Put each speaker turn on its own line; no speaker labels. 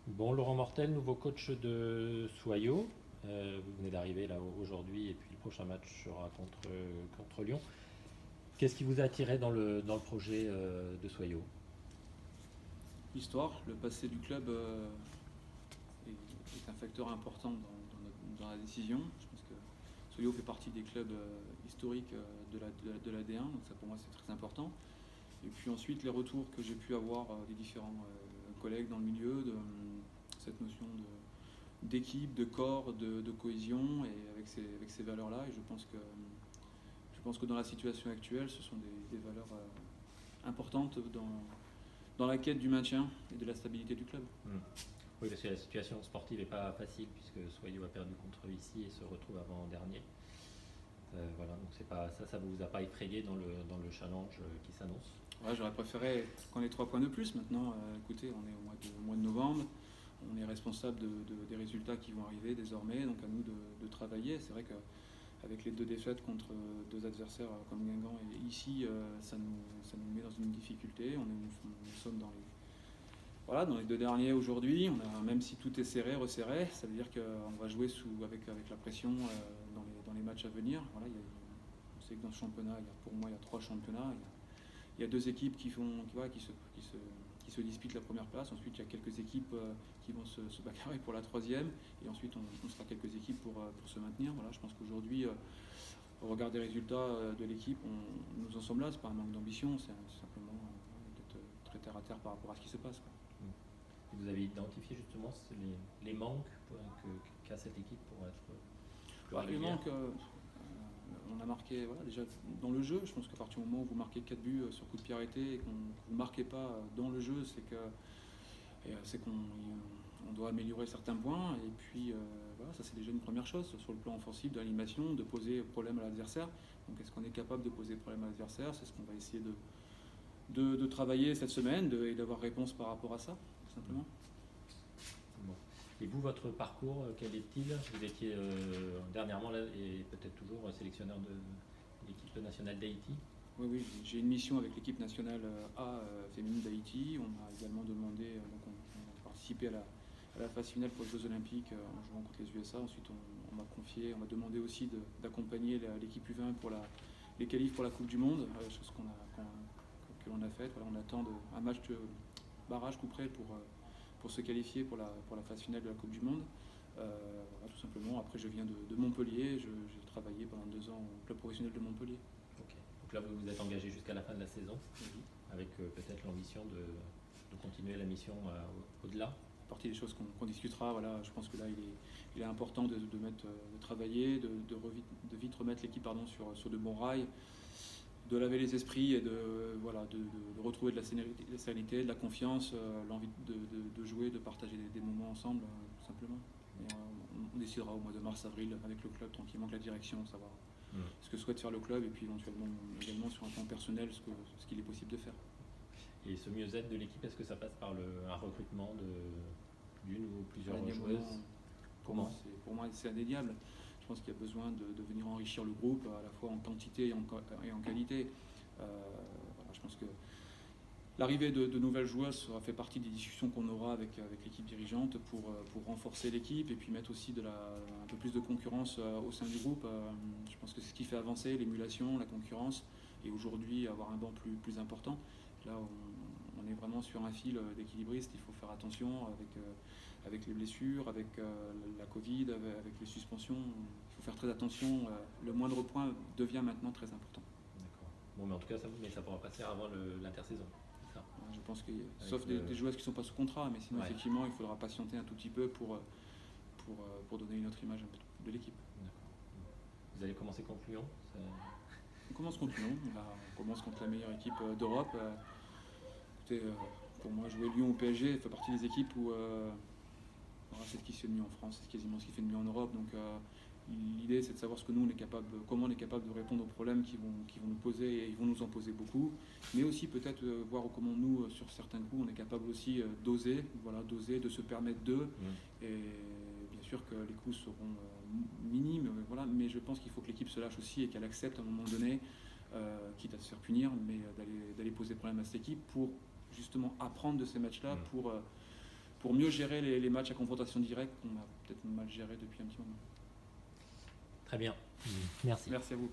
Bon, Laurent Mortel, nouveau coach de Soyo. Vous venez d'arriver là aujourd'hui et puis le prochain match sera contre Lyon. Qu'est-ce qui vous a attiré dans le projet de Soyo?
L'histoire, le passé du club est un facteur important dans la décision. Je pense que Soyo fait partie des clubs historiques de la D1, donc ça pour moi c'est très important. Et puis ensuite les retours que j'ai pu avoir des différents collègues dans le milieu, cette notion d'équipe, de corps, de cohésion, et avec ces valeurs-là. Et je pense que dans la situation actuelle, ce sont des valeurs importantes dans la quête du maintien et de la stabilité du club.
Hmm. Oui, parce que la situation sportive n'est pas facile puisque Soyo a perdu contre ici et se retrouve avant-dernier. Voilà, donc c'est pas ça vous a pas effrayé dans le challenge qui s'annonce.
Ouais, j'aurais préféré qu'on ait 3 points de plus. Maintenant, écoutez, on est au mois de novembre, on est responsable des résultats qui vont arriver désormais, donc à nous de travailler. C'est vrai qu'avec les 2 défaites contre 2 adversaires comme Guingamp et ici, ça nous met dans une difficulté. Nous sommes dans les 2 derniers aujourd'hui. Même si tout est serré, resserré, ça veut dire qu'on va jouer avec la pression dans les matchs à venir. Voilà, on sait que dans ce championnat, pour moi, il y a 3 championnats. Il y a 2 équipes qui se disputent la première place. Ensuite, il y a quelques équipes qui vont se bagarrer pour la troisième. Et ensuite, on sera quelques équipes pour se maintenir. Voilà, je pense qu'aujourd'hui, au regard des résultats de l'équipe, nous en sommes là. C'est pas un manque d'ambition, c'est simplement d'être très terre à terre par rapport à ce qui se passe, quoi.
Vous avez identifié justement les manques qu'a cette équipe pour être plus
Les
régulière.
manques, on a marqué déjà dans le jeu. Je pense qu'à partir du moment où vous marquez 4 buts sur coup de pied arrêté et qu'on vous ne marquez pas dans le jeu, c'est qu'on doit améliorer certains points. Et puis voilà, ça c'est déjà une première chose sur le plan offensif de l'animation, de poser problème à l'adversaire. Donc est-ce qu'on est capable de poser problème à l'adversaire? C'est ce qu'on va essayer de travailler cette semaine et d'avoir réponse par rapport à ça, tout simplement.
Bon. Et vous, votre parcours, quel est-il? Vous étiez dernièrement là, et peut-être toujours sélectionneur de l'équipe nationale d'Haïti.
Oui, oui, j'ai une mission avec l'équipe nationale A féminine d'Haïti. On a également demandé, donc on a participé à la phase finale pour les Jeux Olympiques en jouant contre les USA. Ensuite, on m'a demandé aussi d'accompagner l'équipe U20 pour les qualifs pour la Coupe du Monde, chose que l'on a faite. Voilà, on attend un match de barrage coup près pour se qualifier pour la phase finale de la Coupe du Monde. Voilà, tout simplement. Après, je viens de Montpellier. J'ai travaillé pendant 2 ans au club professionnel de Montpellier.
Ok. Donc là, vous vous êtes engagé jusqu'à la fin de la saison,
Oui.
avec peut-être l'ambition de continuer la mission au-delà.
Partie des choses qu'on discutera. Voilà, je pense que là, il est important de travailler, de vite remettre l'équipe sur de bons rails, de laver les esprits et de retrouver de la sérénité, de la confiance, l'envie de jouer, de partager des moments ensemble, tout simplement. Et, on décidera au mois de mars-avril avec le club tranquillement, avec la direction, savoir ce que souhaite faire le club et puis également sur un plan personnel ce qu'il est possible de faire.
Et ce mieux-être de l'équipe, est-ce que ça passe par un recrutement d'une ou plusieurs joueuses?
Pour moi, c'est indéniable. Je pense qu'il y a besoin de venir enrichir le groupe à la fois en quantité et en qualité. Voilà, je pense que l'arrivée de nouvelles joueuses fait partie des discussions qu'on aura avec l'équipe dirigeante pour renforcer l'équipe et puis mettre aussi un peu plus de concurrence au sein du groupe. Je pense que c'est ce qui fait avancer l'émulation, la concurrence et aujourd'hui avoir un banc plus important. Là, on est vraiment sur un fil d'équilibriste. Il faut faire attention avec les blessures, avec la Covid, avec les suspensions. Il faut faire très attention. Le moindre point devient maintenant très important.
D'accord. Bon, mais en tout cas, ça pourra passer avant l'intersaison. Ça.
Je pense que, sauf des joueuses qui ne sont pas sous contrat, mais sinon, effectivement, il faudra patienter un tout petit peu pour donner une autre image de l'équipe.
Vous allez commencer contre Lyon.
On commence contre Lyon. On commence contre la meilleure équipe d'Europe. Pour moi, jouer Lyon ou PSG fait partie des équipes où c'est ce qui se fait de mieux en France, c'est quasiment ce qui fait de mieux en Europe. Donc l'idée, c'est de savoir comment on est capable de répondre aux problèmes qui vont nous poser, et ils vont nous en poser beaucoup. Mais aussi peut-être voir comment nous, sur certains coups, on est capable aussi d'oser, de se permettre d'eux. Et bien sûr que les coups seront minimes, mais je pense qu'il faut que l'équipe se lâche aussi et qu'elle accepte à un moment donné, quitte à se faire punir, mais d'aller poser problème à cette équipe pour justement apprendre de ces matchs-là, pour pour mieux gérer les matchs à confrontation directe qu'on a peut-être mal géré depuis un petit moment.
Très bien. Merci.
Merci à vous.